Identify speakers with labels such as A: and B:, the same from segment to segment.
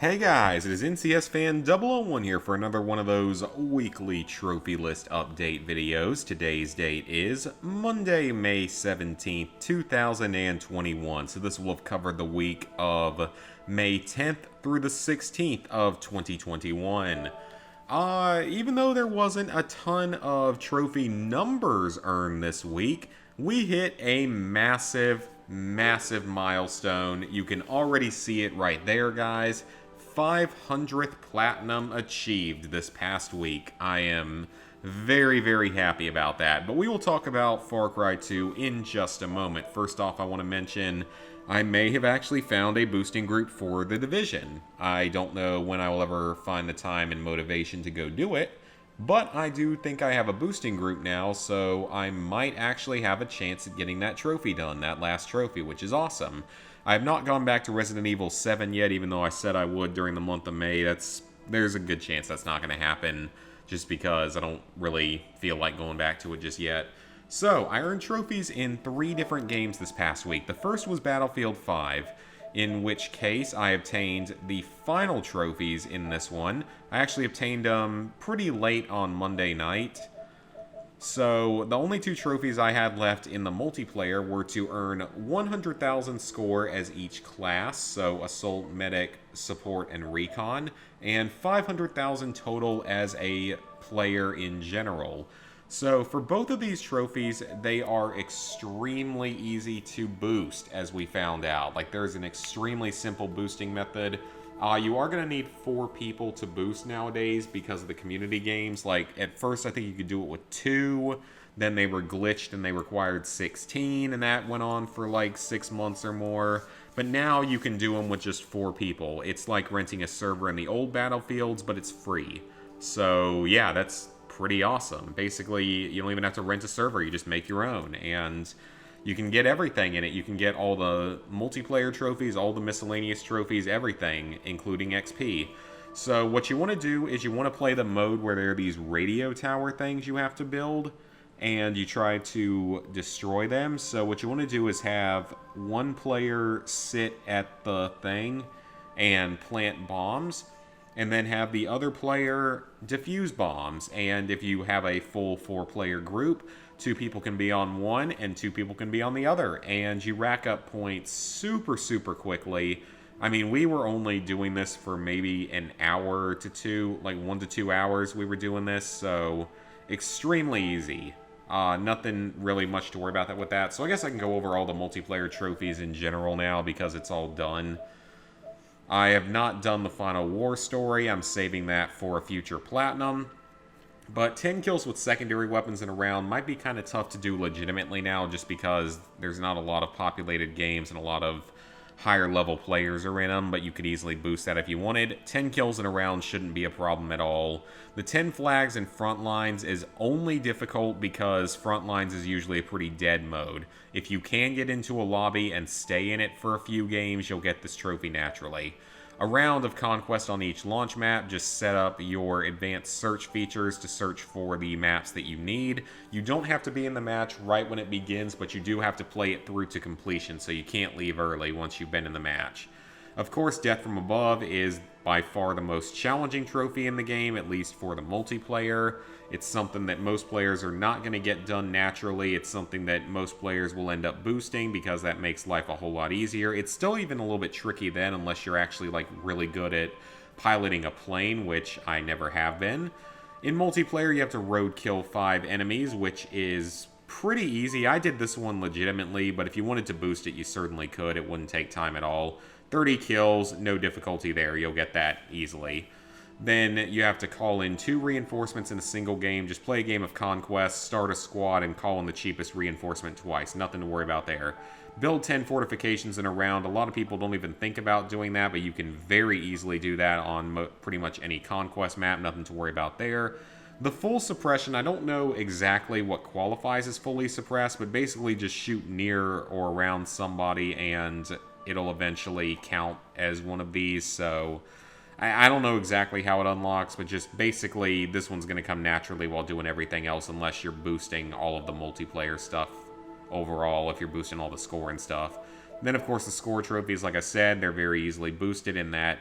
A: Hey guys, it is NCS Fan 001 here for another one of those weekly trophy list update videos. Today's date is Monday, May 17th, 2021. So this will have covered the week of May 10th through the 16th of 2021. Even though there wasn't a ton of trophy numbers earned this week, we hit a massive milestone. You can already see it right there, guys. 500th platinum achieved this past week. I am very happy about that. But we will talk about Far Cry 2 in just a moment. First off, I want to mention I may have actually found a boosting group for The Division. I don't know when I will ever find the time and motivation to go do it, but I do think I have a boosting group now, so I might actually have a chance at getting that trophy done, that last trophy, which is awesome. I have not gone back to Resident Evil 7 yet, even though I said I would during the month of May. There's a good chance that's not going to happen, just because I don't really feel like going back to it just yet. So, I earned trophies in 3 different games this past week. The first was Battlefield 5, in which case I obtained the final trophies in this one. I actually obtained them pretty late on Monday night. So, the only 2 trophies I had left in the multiplayer were to earn 100,000 score as each class, so Assault, Medic, Support, and Recon, and 500,000 total as a player in general. So, for both of these trophies, they are extremely easy to boost, as we found out. Like, there's an extremely simple boosting method. You are going to need 4 people to boost nowadays because of the community games. Like, at first I think you could do it with 2, then they were glitched and they required 16, and that went on for like 6 months or more. But now you can do them with just 4 people. It's like renting a server in the old Battlefields, but it's free. So, yeah, that's pretty awesome. Basically, you don't even have to rent a server, you just make your own, and you can get everything in it. You can get all the multiplayer trophies, all the miscellaneous trophies, everything, including XP. So what you want to do is you want to play the mode where there are these radio tower things you have to build, and you try to destroy them. So what you want to do is have one player sit at the thing and plant bombs, and then have the other player defuse bombs. And if you have a full 4-player group, 2 people can be on one and 2 people can be on the other, and you rack up points super quickly. I mean, we were only doing this for maybe an hour to 2, like 1 to 2 hours we were doing this, so extremely easy. Nothing really much to worry about with that. So I guess I can go over all the multiplayer trophies in general now because it's all done. I have not done the final war story. I'm saving that for a future platinum. But 10 kills with secondary weapons in a round might be kind of tough to do legitimately now, just because there's not a lot of populated games and a lot of higher level players are in them, but you could easily boost that if you wanted. 10 kills in a round shouldn't be a problem at all. The 10 flags in Frontlines is only difficult because Frontlines is usually a pretty dead mode. If you can get into a lobby and stay in it for a few games, you'll get this trophy naturally. A round of Conquest on each launch map. Just set up your advanced search features to search for the maps that you need. You don't have to be in the match right when it begins, but you do have to play it through to completion, so you can't leave early once you've been in the match. Of course, Death from Above is by far the most challenging trophy in the game, at least for the multiplayer. It's something that most players are not going to get done naturally. It's something that most players will end up boosting because that makes life a whole lot easier. It's still even a little bit tricky then unless you're actually like really good at piloting a plane, which I never have been. In multiplayer, you have to road kill 5 enemies, which is pretty easy. I did this one legitimately, but if you wanted to boost it, you certainly could. It wouldn't take time at all. 30 kills, no difficulty there. You'll get that easily. Then you have to call in 2 reinforcements in a single game. Just play a game of Conquest, start a squad, and call in the cheapest reinforcement twice. Nothing to worry about there. Build 10 fortifications in a round. A lot of people don't even think about doing that, but you can very easily do that on pretty much any Conquest map. Nothing to worry about there. The full suppression, I don't know exactly what qualifies as fully suppressed, but basically just shoot near or around somebody and it'll eventually count as one of these. So I don't know exactly how it unlocks, but just basically this one's going to come naturally while doing everything else unless you're boosting all of the multiplayer stuff overall, if you're boosting all the score and stuff. Then, of course, the score trophies, like I said, they're very easily boosted in that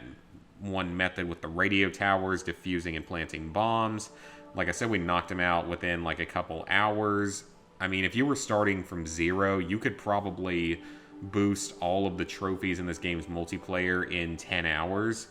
A: one method with the radio towers, defusing and planting bombs. Like I said, we knocked him out within like a couple hours. I mean, if you were starting from 0, you could probably boost all of the trophies in this game's multiplayer in 10 hours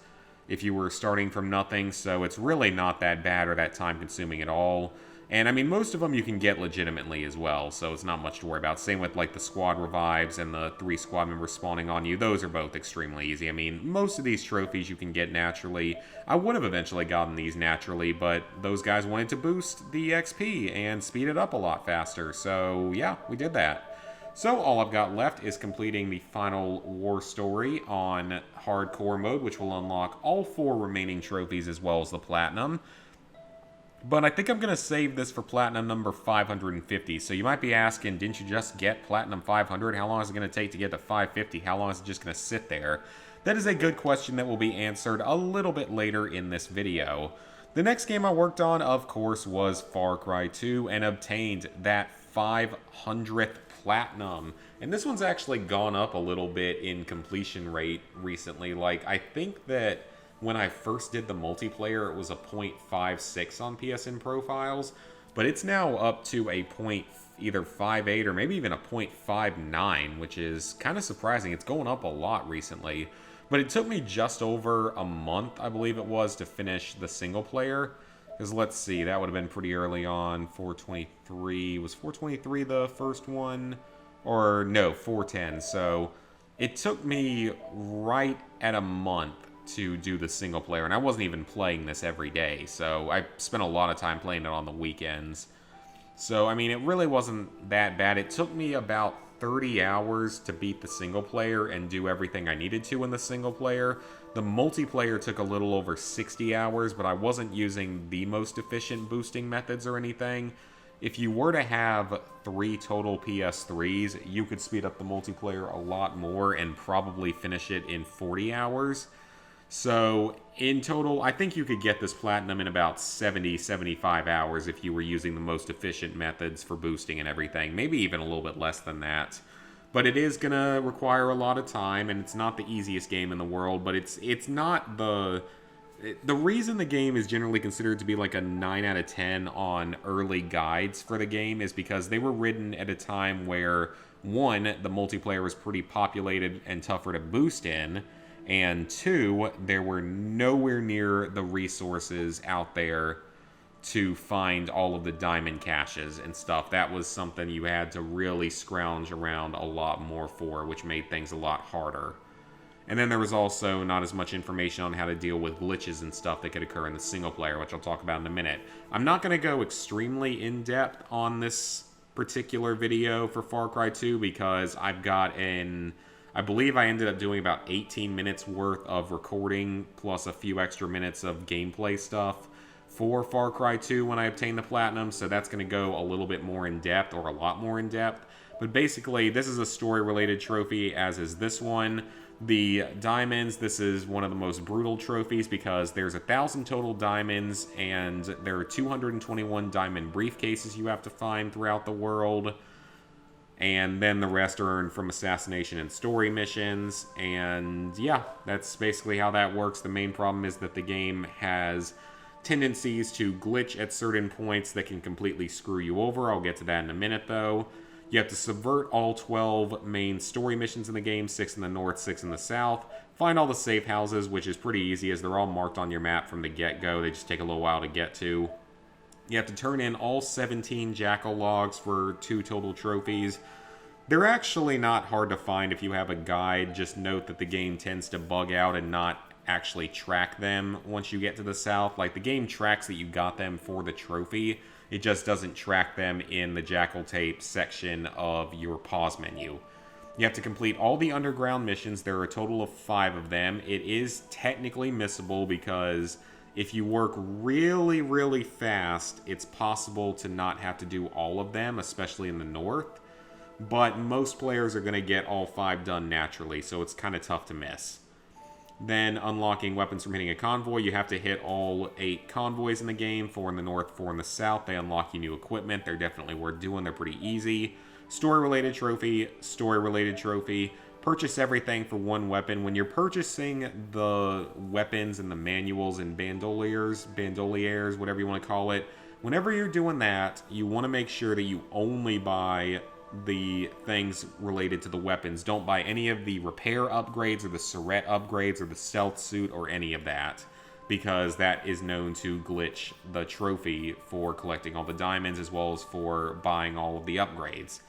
A: if you were starting from nothing, so it's really not that bad or that time-consuming at all. And, I mean, most of them you can get legitimately as well, so it's not much to worry about. Same with, like, the squad revives and the 3 squad members spawning on you. Those are both extremely easy. I mean, most of these trophies you can get naturally. I would have eventually gotten these naturally, but those guys wanted to boost the XP and speed it up a lot faster. So, yeah, we did that. So all I've got left is completing the final war story on hardcore mode, which will unlock all 4 remaining trophies as well as the platinum. But I think I'm going to save this for platinum number 550. So you might be asking, didn't you just get platinum 500? How long is it going to take to get to 550? How long is it just going to sit there? That is a good question that will be answered a little bit later in this video. The next game I worked on, of course, was Far Cry 2 and obtained that 500th platinum. And this one's actually gone up a little bit in completion rate recently. Like, I think that when I first did the multiplayer, it was a 0.56 on PSN profiles, but it's now up to a either 0.58 or maybe even a 0.59, which is kind of surprising. It's going up a lot recently, but it took me just over a month, I believe it was, to finish the single player. Because let's see, that would have been pretty early on. 423. Was 423 the first one? Or no, 410. So it took me right at a month to do the single player. And I wasn't even playing this every day. So I spent a lot of time playing it on the weekends. So, I mean, it really wasn't that bad. It took me about 30 hours to beat the single player and do everything I needed to in the single player. The multiplayer took a little over 60 hours, but I wasn't using the most efficient boosting methods or anything. If you were to have 3 total PS3s, you could speed up the multiplayer a lot more and probably finish it in 40 hours. So, in total, I think you could get this platinum in about 70-75 hours if you were using the most efficient methods for boosting and everything. Maybe even a little bit less than that. But it is going to require a lot of time, and it's not the easiest game in the world, but it's not the reason the game is generally considered to be like a 9 out of 10 on early guides for the game is because they were written at a time where, 1, the multiplayer was pretty populated and tougher to boost in, and 2, there were nowhere near the resources out there to find all of the diamond caches and stuff. That was something you had to really scrounge around a lot more for, which made things a lot harder. And then there was also not as much information on how to deal with glitches and stuff that could occur in the single player, which I'll talk about in a minute. I'm not going to go extremely in-depth on this particular video for Far Cry 2 because I've got I believe I ended up doing about 18 minutes worth of recording plus a few extra minutes of gameplay stuff for Far Cry 2 when I obtained the platinum, so that's going to go a little bit more in depth, or a lot more in depth. But basically, this is a story-related trophy, as is this one. The diamonds, this is one of the most brutal trophies because there's 1,000 total diamonds, and there are 221 diamond briefcases you have to find throughout the world. And then the rest are earned from assassination and story missions. And yeah, that's basically how that works. The main problem is that the game has tendencies to glitch at certain points that can completely screw you over. I'll get to that in a minute, though. You have to subvert all 12 main story missions in the game, 6 in the north, 6 in the south. Find all the safe houses, which is pretty easy as they're all marked on your map from the get-go. They just take a little while to get to. You have to turn in all 17 jackal logs for 2 total trophies. They're actually not hard to find if you have a guide. Just note that the game tends to bug out and not actually track them once you get to the south. Like, the game tracks that you got them for the trophy. It just doesn't track them in the jackal tape section of your pause menu. You have to complete all the underground missions. There are a total of 5 of them. It is technically missable because if you work really, really fast, it's possible to not have to do all of them, especially in the north. But most players are going to get all 5 done naturally, so it's kind of tough to miss. Then, unlocking weapons from hitting a convoy, you have to hit all 8 convoys in the game, 4 in the north, 4 in the south. They unlock you new equipment. They're definitely worth doing. They're pretty easy. Story-related trophy, story-related trophy. purchase everything for one weapon. When you're purchasing the weapons and the manuals and bandoliers, whatever you want to call it, whenever you're doing that, you want to make sure that you only buy the things related to the weapons. Don't buy any of the repair upgrades or the Surette upgrades or the stealth suit or any of that, because that is known to glitch the trophy for collecting all the diamonds as well as for buying all of the upgrades.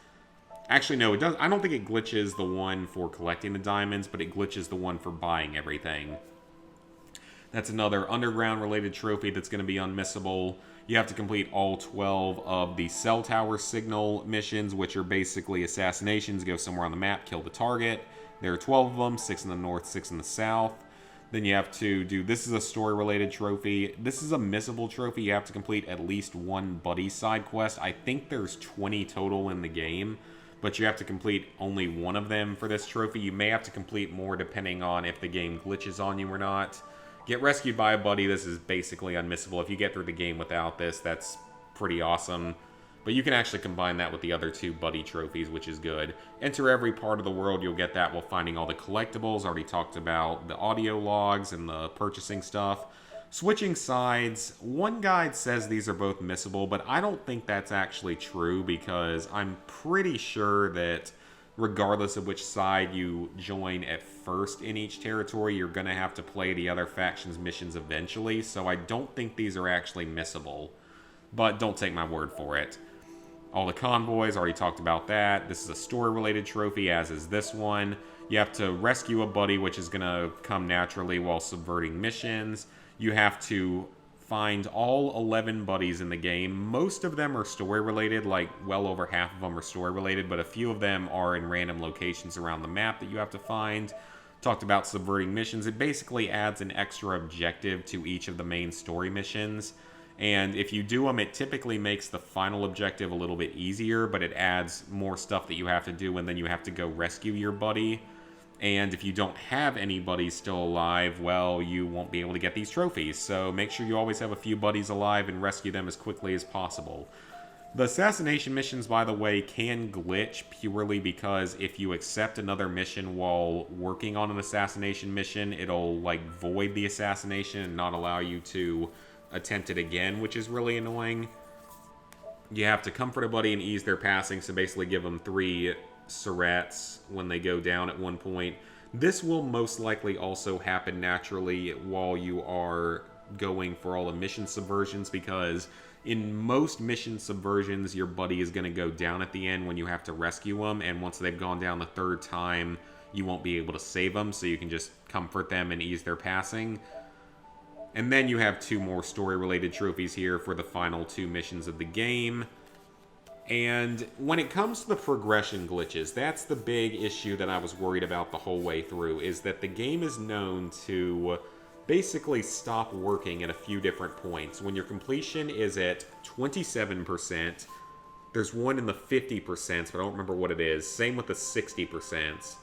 A: Actually, no, it does. I don't think it glitches the one for collecting the diamonds, but it glitches the one for buying everything. That's another underground-related trophy that's going to be unmissable. You have to complete all 12 of the cell tower signal missions, which are basically assassinations. Go somewhere on the map, kill the target. There are 12 of them, 6 in the north, 6 in the south. Then you have to do, this is a story-related trophy. This is a missable trophy. You have to complete at least one buddy side quest. I think there's 20 total in the game, but you have to complete only one of them for this trophy. You may have to complete more depending on if the game glitches on you or not. Get rescued by a buddy. This is basically unmissable. If you get through the game without this, that's pretty awesome. But you can actually combine that with the other 2 buddy trophies, which is good. Enter every part of the world. You'll get that while finding all the collectibles. Already talked about the audio logs and the purchasing stuff. Switching sides. One guide says these are both missable, but I don't think that's actually true, because I'm pretty sure that regardless of which side you join at first in each territory, you're going to have to play the other faction's missions eventually, so I don't think these are actually missable. But don't take my word for it. All the convoys, already talked about that. This is a story-related trophy, as is this one. You have to rescue a buddy, which is going to come naturally while subverting missions. You have to find all 11 buddies in the game. Most of them are story-related, like well over half of them are story-related, but a few of them are in random locations around the map that you have to find. Talked about subverting missions. It basically adds an extra objective to each of the main story missions. And if you do them, it typically makes the final objective a little bit easier, but it adds more stuff that you have to do, and then you have to go rescue your buddy. And if you don't have any buddies still alive, well, you won't be able to get these trophies. So make sure you always have a few buddies alive and rescue them as quickly as possible. The assassination missions, by the way, can glitch purely because if you accept another mission while working on an assassination mission, it'll like void the assassination and not allow you to attempt it again, which is really annoying. You have to comfort a buddy and ease their passing, so basically give them 3 Surettes when they go down at one point. This will most likely also happen naturally while you are going for all the mission subversions, because in most mission subversions, your buddy is going to go down at the end when you have to rescue them, and once they've gone down the 3rd time, you won't be able to save them, so you can just comfort them and ease their passing. And then you have 2 more story-related trophies here for the final 2 missions of the game. And when it comes to the progression glitches, that's the big issue that I was worried about the whole way through, is that the game is known to basically stop working at a few different points. When your completion is at 27%, there's one in the 50%, but I don't remember what it is. Same with the 60%.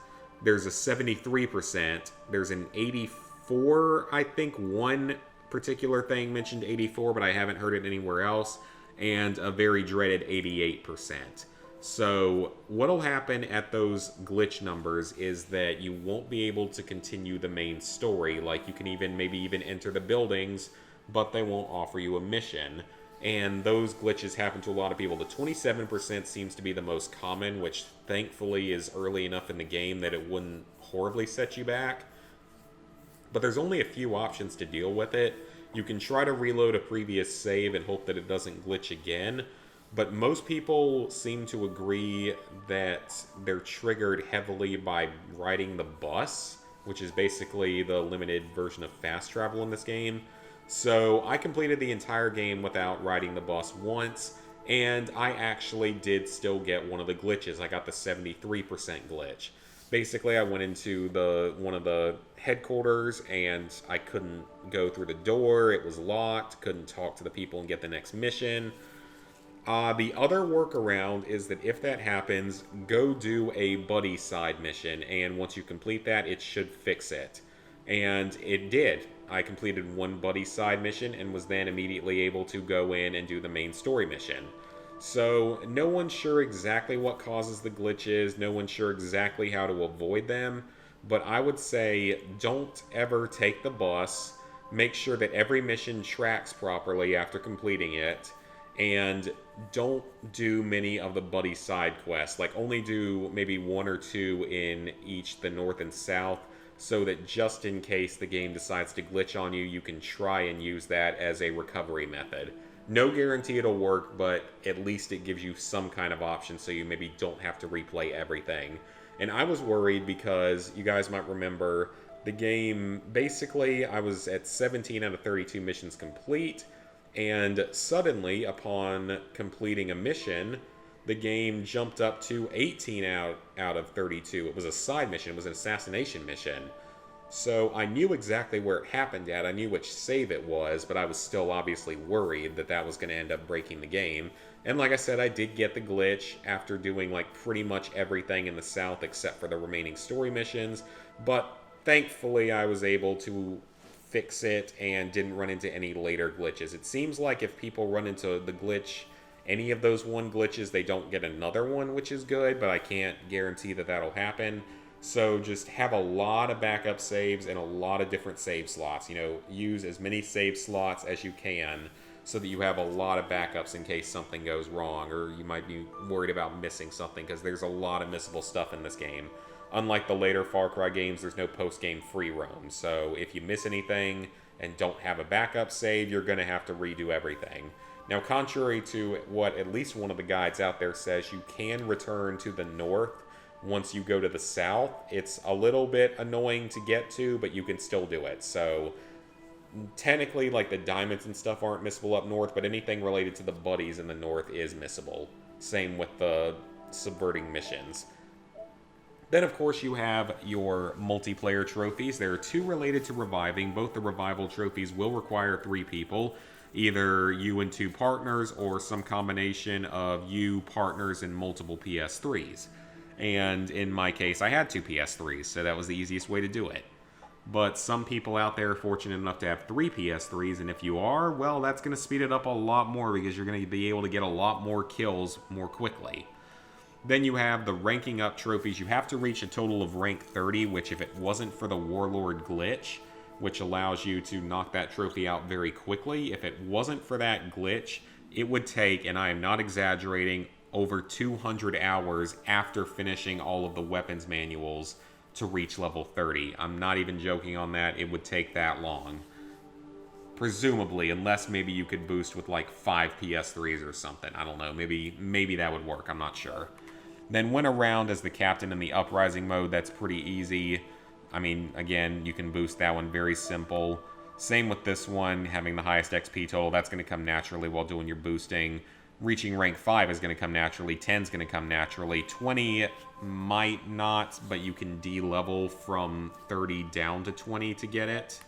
A: There's a 73%. There's an 84, I think one particular thing mentioned 84, but I haven't heard it anywhere else. And a very dreaded 88%. So what'll happen at those glitch numbers is that you won't be able to continue the main story. Like, you can maybe even enter the buildings, but they won't offer you a mission. And those glitches happen to a lot of people. The 27% seems to be the most common, which thankfully is early enough in the game that it wouldn't horribly set you back. But there's only a few options to deal with it. You can try to reload a previous save and hope that it doesn't glitch again, but most people seem to agree that they're triggered heavily by riding the bus, which is basically the limited version of fast travel in this game. So I completed the entire game without riding the bus once, and I actually did still get one of the glitches. I got the 73% glitch. Basically, I went into one of the headquarters, and I couldn't go through the door. It was locked. Couldn't talk to the people and get the next mission. The other workaround is that if that happens, go do a buddy side mission, and once you complete that, it should fix it. And it did. I completed one buddy side mission and was then immediately able to go in and do the main story mission. So no one's sure exactly what causes the glitches, no one's sure exactly how to avoid them, but I would say don't ever take the bus. Make sure that every mission tracks properly after completing it, and don't do many of the buddy side quests. Like, only do maybe one or two in each the north and south, so that just in case the game decides to glitch on you, you can try and use that as a recovery method. No guarantee it'll work, but at least it gives you some kind of option so you maybe don't have to replay everything. And I was worried because you guys might remember the game, basically, I was at 17 out of 32 missions complete, and suddenly, upon completing a mission, the game jumped up to 18 out of 32. It was a side mission, it was an assassination mission. So I knew exactly where it happened at, I knew which save it was, but I was still obviously worried that that was going to end up breaking the game. And like I said, I did get the glitch after doing like pretty much everything in the south except for the remaining story missions, but thankfully I was able to fix it and didn't run into any later glitches. It seems like if people run into the glitch, any of those one glitches, they don't get another one, which is good, but I can't guarantee that that'll happen. So just have a lot of backup saves and a lot of different save slots. You know, use as many save slots as you can so that you have a lot of backups in case something goes wrong, or you might be worried about missing something, because there's a lot of missable stuff in this game. Unlike the later Far Cry games, there's no post-game free roam. So if you miss anything and don't have a backup save, you're going to have to redo everything. Now, contrary to what at least one of the guides out there says, you can return to the north once you go to the south. It's a little bit annoying to get to, but you can still do it. So technically, like, the diamonds and stuff aren't missable up north, but anything related to the buddies in the north is missable. Same with the subverting missions. Then, of course, you have your multiplayer trophies. There are two related to reviving. Both the revival trophies will require 3 people, either you and 2 partners or some combination of you, partners, and multiple PS3s. And in my case, I had 2 PS3s, so that was the easiest way to do it. But some people out there are fortunate enough to have 3 PS3s, and if you are, well, that's going to speed it up a lot more because you're going to be able to get a lot more kills more quickly. Then you have the ranking up trophies. You have to reach a total of rank 30, which if it wasn't for the Warlord glitch, which allows you to knock that trophy out very quickly, if it wasn't for that glitch, it would take, and I am not exaggerating, over 200 hours after finishing all of the weapons manuals to reach level 30. I'm not even joking on that. It would take that long. Presumably, unless maybe you could boost with like 5 PS3s or something. I don't know. Maybe that would work. I'm not sure. Then went around as the captain in the uprising mode. That's pretty easy. I mean, again, you can boost that one, very simple. Same with this one, having the highest XP total. That's going to come naturally while doing your boosting. Reaching rank 5 is going to come naturally. 10 is going to come naturally. 20 might not, but you can D-level from 30 down to 20 to get it.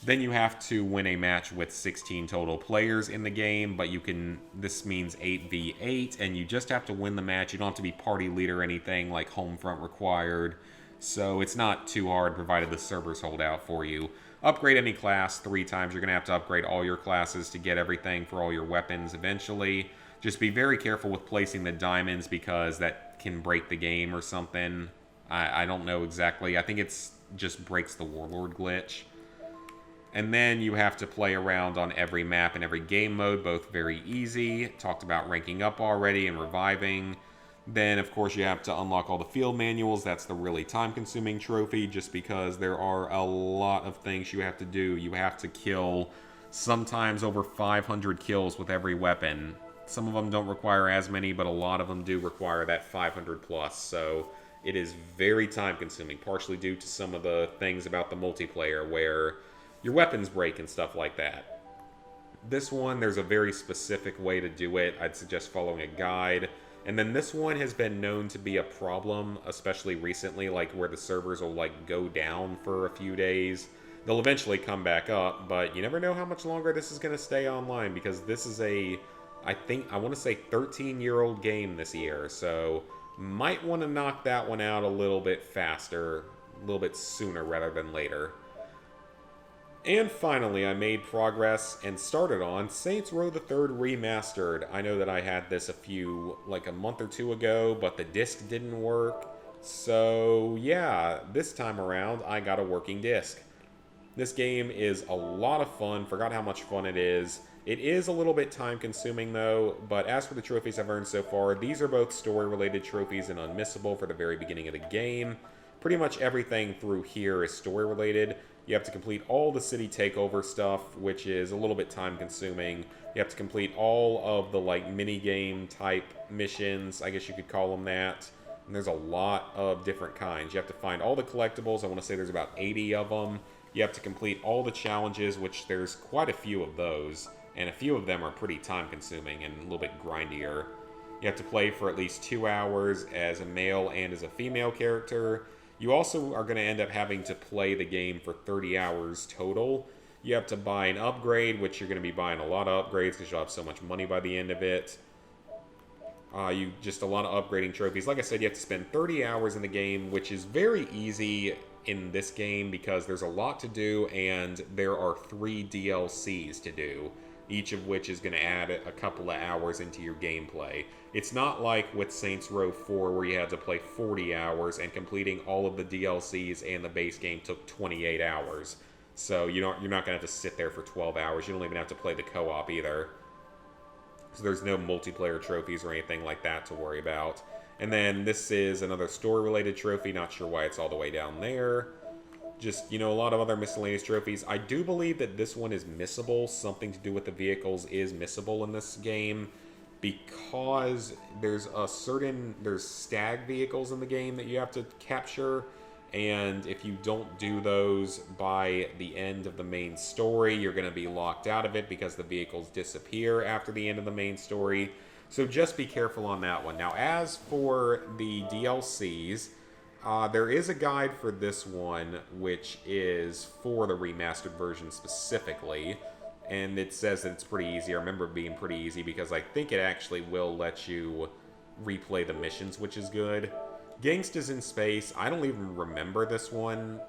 A: Then you have to win a match with 16 total players in the game, but you can, this means 8v8, and you just have to win the match. You don't have to be party leader or anything like home front required, so it's not too hard provided the servers hold out for you. Upgrade any class 3 times. You're going to have to upgrade all your classes to get everything for all your weapons eventually. Just be very careful with placing the diamonds because that can break the game or something. I don't know exactly. I think it's just breaks the Warlord glitch. And then you have to play around on every map and every game mode, both very easy. Talked about ranking up already and reviving. Then, of course, you have to unlock all the field manuals. That's the really time-consuming trophy, just because there are a lot of things you have to do. You have to kill sometimes over 500 kills with every weapon. Some of them don't require as many, but a lot of them do require that 500 plus. So it is very time-consuming, partially due to some of the things about the multiplayer where your weapons break and stuff like that. This one, there's a very specific way to do it. I'd suggest following a guide. And then this one has been known to be a problem, especially recently, like where the servers will like go down for a few days. They'll eventually come back up, but you never know how much longer this is going to stay online because this is a, I want to say 13-year-old game this year. So might want to knock that one out a little bit faster, a little bit sooner rather than later. And finally, I made progress and started on Saints Row the Third Remastered. I know that I had this like a month or two ago, but the disc didn't work. So yeah, this time around, I got a working disc. This game is a lot of fun. Forgot how much fun it is. It is a little bit time consuming though, but as for the trophies I've earned so far, these are both story related trophies and unmissable for the very beginning of the game. Pretty much everything through here is story related. You have to complete all the city takeover stuff, which is a little bit time consuming. You have to complete all of the like mini game type missions, I guess you could call them that. And there's a lot of different kinds. You have to find all the collectibles. I want to say there's about 80 of them. You have to complete all the challenges, which there's quite a few of those. And a few of them are pretty time consuming and a little bit grindier. You have to play for at least 2 hours as a male and as a female character. You also are going to end up having to play the game for 30 hours total. You have to buy an upgrade, which you're going to be buying a lot of upgrades because you'll have so much money by the end of it. Just a lot of upgrading trophies. Like I said, you have to spend 30 hours in the game, which is very easy in this game because there's a lot to do and there are 3 DLCs to do, each of which is going to add a couple of hours into your gameplay. It's not like with Saints Row 4 where you had to play 40 hours and completing all of the DLCs and the base game took 28 hours. So you're not going to have to sit there for 12 hours. You don't even have to play the co-op either. So there's no multiplayer trophies or anything like that to worry about. And then this is another story-related trophy. Not sure why it's all the way down there. Just, a lot of other miscellaneous trophies. I do believe that this one is missable. Something to do with the vehicles is missable in this game because there's stag vehicles in the game that you have to capture. And if you don't do those by the end of the main story, you're going to be locked out of it because the vehicles disappear after the end of the main story. So just be careful on that one. Now, as for the DLCs, there is a guide for this one, which is for the remastered version specifically. And it says that it's pretty easy. I remember it being pretty easy because I think it actually will let you replay the missions, which is good. Gangstas in Space, I don't even remember this one.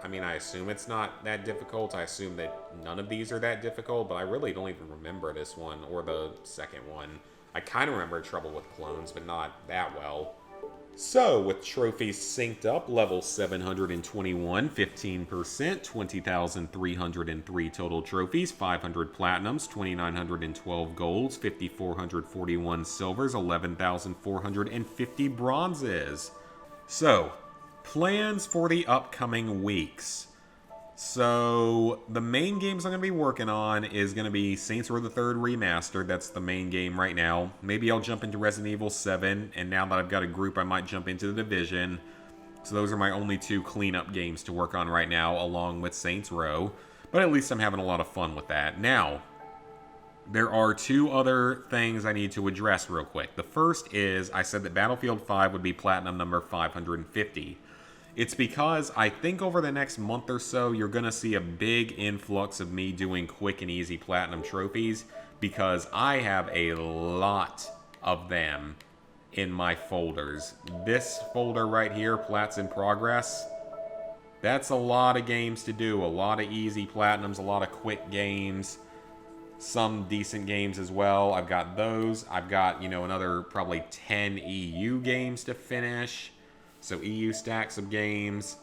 A: I mean, I assume it's not that difficult. I assume that none of these are that difficult, but I really don't even remember this one or the second one. I kind of remember Trouble with Clones, but not that well. So, with trophies synced up, level 721, 15%, 20,303 total trophies, 500 platinums, 2,912 golds, 5,441 silvers, 11,450 bronzes. So, plans for the upcoming weeks. So, the main games I'm going to be working on is going to be Saints Row the Third Remastered. That's the main game right now. Maybe I'll jump into Resident Evil 7, and now that I've got a group, I might jump into The Division. So those are my only 2 cleanup games to work on right now, along with Saints Row. But at least I'm having a lot of fun with that. Now, there are 2 other things I need to address real quick. The first is, I said that Battlefield 5 would be platinum number 550. It's because I think over the next month or so, you're going to see a big influx of me doing quick and easy platinum trophies because I have a lot of them in my folders. This folder right here, Plats in Progress, that's a lot of games to do. A lot of easy platinums, a lot of quick games, some decent games as well. I've got those. I've got, another probably 10 EU games to finish. So EU stacks of games.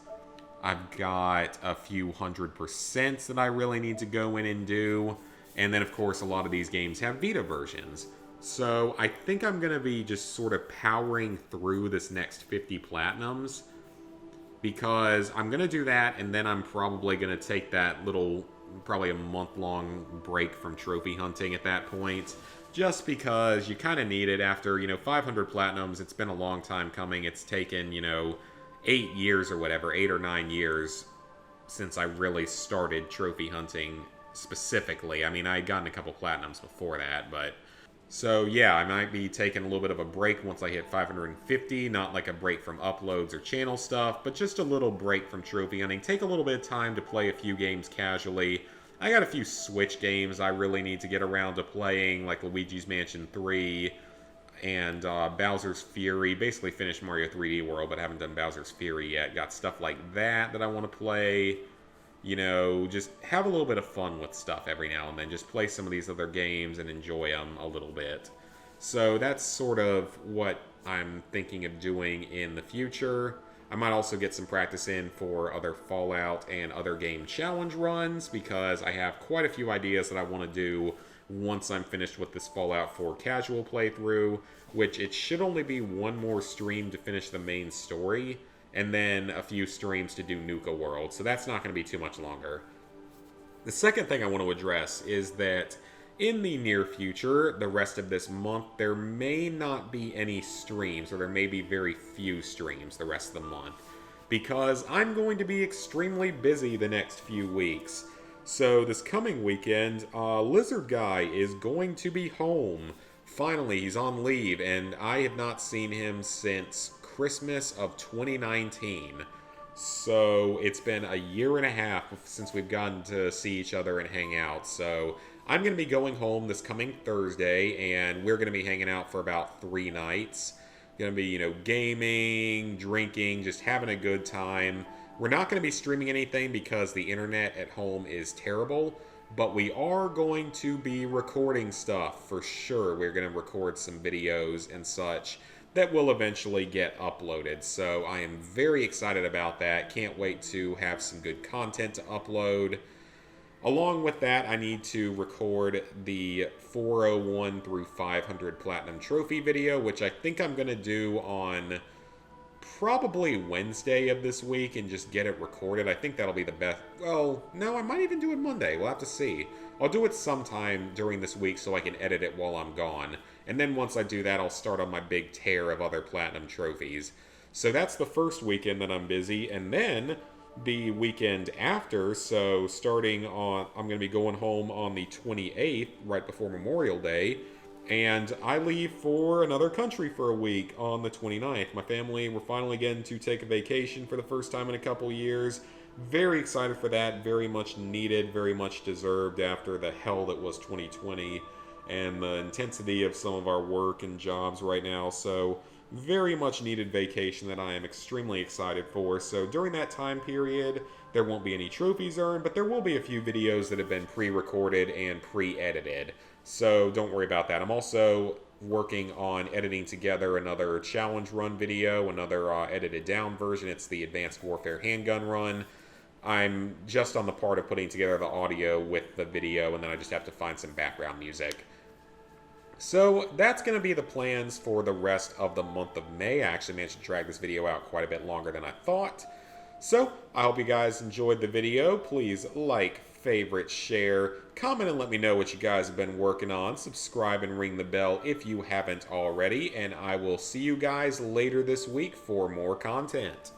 A: I've got a few 100% that I really need to go in and do. And then, of course, a lot of these games have Vita versions. So I think I'm going to be just sort of powering through this next 50 platinums. Because I'm going to do that, and then I'm probably going to take that little, probably a month-long break from trophy hunting at that point. Just because you kind of need it after, 500 platinums. It's been a long time coming. It's taken, 8 years or whatever, 8 or 9 years since I really started trophy hunting specifically. I mean, I had gotten a couple platinums before that, but... So, yeah, I might be taking a little bit of a break once I hit 550. Not like a break from uploads or channel stuff, but just a little break from trophy hunting. Take a little bit of time to play a few games casually. I got a few Switch games I really need to get around to playing, like Luigi's Mansion 3 and Bowser's Fury. Basically finished Mario 3D World, but haven't done Bowser's Fury yet. Got stuff like that I want to play. you know, just have a little bit of fun with stuff every now and then. Just play some of these other games and enjoy them a little bit. So that's sort of what I'm thinking of doing in the future. I might also get some practice in for other Fallout and other game challenge runs because I have quite a few ideas that I want to do once I'm finished with this Fallout 4 casual playthrough, which it should only be one more stream to finish the main story, and then a few streams to do Nuka World, so that's not going to be too much longer. The second thing I want to address is that in the near future, the rest of this month, there may not be any streams, or there may be very few streams the rest of the month, because I'm going to be extremely busy the next few weeks. So this coming weekend, Lizard Guy is going to be home. Finally, he's on leave, and I have not seen him since Christmas of 2019. So it's been a year and a half since we've gotten to see each other and hang out. So I'm going to be going home this coming Thursday, and we're going to be hanging out for about 3 nights. Going to be, you know, gaming, drinking, just having a good time. We're not going to be streaming anything because the internet at home is terrible, but we are going to be recording stuff for sure. We're going to record some videos and such that will eventually get uploaded. So I am very excited about that. Can't wait to have some good content to upload. Along with that, I need to record the 401 through 500 Platinum Trophy video, which I think I'm going to do on probably Wednesday of this week and just get it recorded. I think that'll be the best. Well, no, I might even do it Monday. We'll have to see. I'll do it sometime during this week so I can edit it while I'm gone. And then once I do that, I'll start on my big tear of other Platinum Trophies. So that's the first weekend that I'm busy. And then the weekend after, so starting on, I'm going to be going home on the 28th, right before Memorial Day, and I leave for another country for a week on the 29th. My family, we're finally getting to take a vacation for the first time in a couple years. Very excited for that, very much needed, very much deserved after the hell that was 2020 and the intensity of some of our work and jobs right now, so very much needed vacation that I am extremely excited for. So during that time period, there won't be any trophies earned, but there will be a few videos that have been pre-recorded and pre-edited. So don't worry about that. I'm also working on editing together another challenge run video, another edited down version. It's the Advanced Warfare Handgun run. I'm just on the part of putting together the audio with the video, and then I just have to find some background music. So that's going to be the plans for the rest of the month of May. I actually managed to drag this video out quite a bit longer than I thought. So I hope you guys enjoyed the video. Please like, favorite, share, comment, and let me know what you guys have been working on. Subscribe and ring the bell if you haven't already. And I will see you guys later this week for more content.